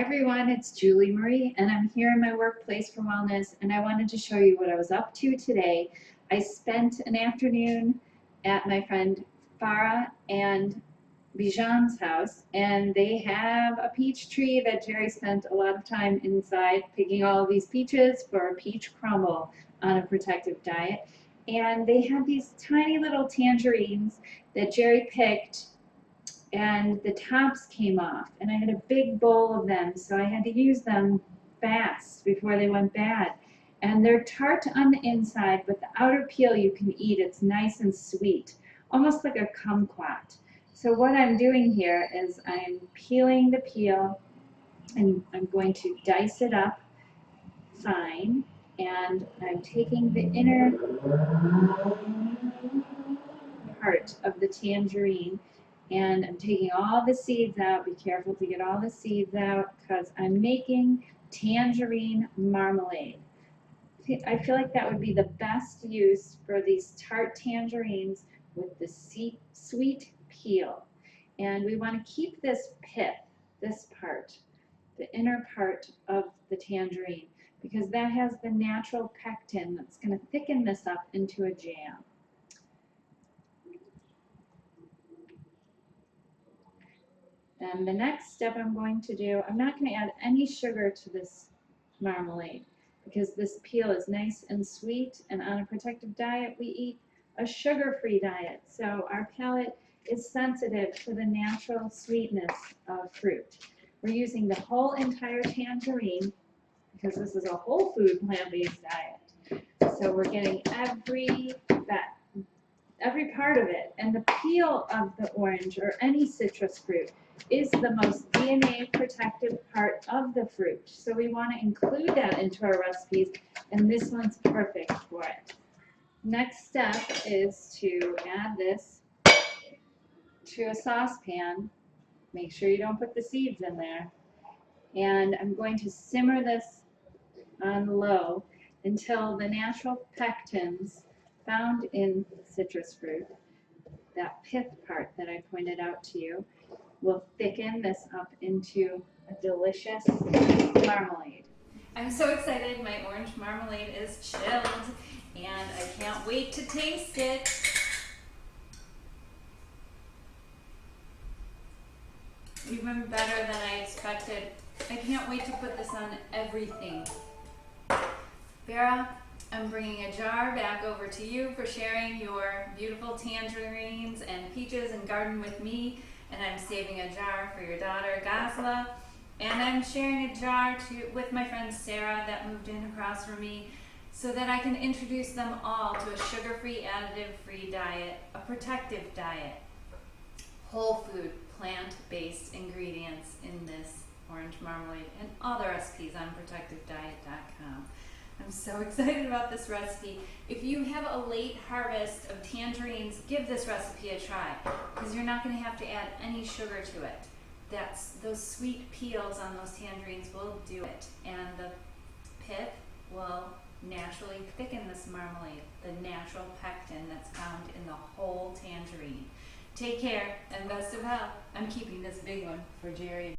everyone, it's Julie Marie and I'm here in my workplace for wellness and I wanted to show you what I was up to today. I spent an afternoon at my friend Farah and Bijan's house and they have a peach tree that Jerry spent a lot of time inside picking all of these peaches for a peach crumble on a protective diet. And they had these tiny little tangerines that Jerry picked and the tops came off and I had a big bowl of them, so I had to use them fast before they went bad. And they're tart on the inside, but the outer peel you can eat. It's nice and sweet, almost like a kumquat. So what I'm doing here is I'm peeling the peel and I'm going to dice it up fine, and I'm taking the inner part of the tangerine and I'm taking all the seeds out. Be careful to get all the seeds out because I'm making tangerine marmalade. I feel like that would be the best use for these tart tangerines with the sweet peel. And we want to keep this pith, this part, the inner part of the tangerine, because that has the natural pectin that's going to thicken this up into a jam. And the next step I'm going to do, I'm not going to add any sugar to this marmalade because this peel is nice and sweet, and on a protective diet we eat a sugar-free diet. So our palate is sensitive to the natural sweetness of fruit. We're using the whole entire tangerine because this is a whole food plant-based diet. So we're getting every part of it, and the peel of the orange or any citrus fruit is the most DNA protective part of the fruit. So we want to include that into our recipes, and this one's perfect for it. Next step is to add this to a saucepan. Make sure you don't put the seeds in there. And I'm going to simmer this on low until the natural pectins found in citrus fruit, that pith part that I pointed out to you, will thicken this up into a delicious marmalade. I'm so excited. My orange marmalade is chilled and I can't wait to taste it. Even better than I expected. I can't wait to put this on everything. Vera, I'm bringing a jar back over to you for sharing your beautiful tangerines and peaches and garden with me. And I'm saving a jar for your daughter, Gazla. And I'm sharing a jar with my friend Sarah that moved in across from me so that I can introduce them all to a sugar-free, additive-free diet, a protective diet. Whole food, plant-based ingredients in this orange marmalade and all the recipes on protectivediet.com. I'm so excited about this recipe. If you have a late harvest of tangerines, give this recipe a try because you're not going to have to add any sugar to it. Those sweet peels on those tangerines will do it, and the pith will naturally thicken this marmalade, the natural pectin that's found in the whole tangerine. Take care and best of health. I'm keeping this big one for Jerry.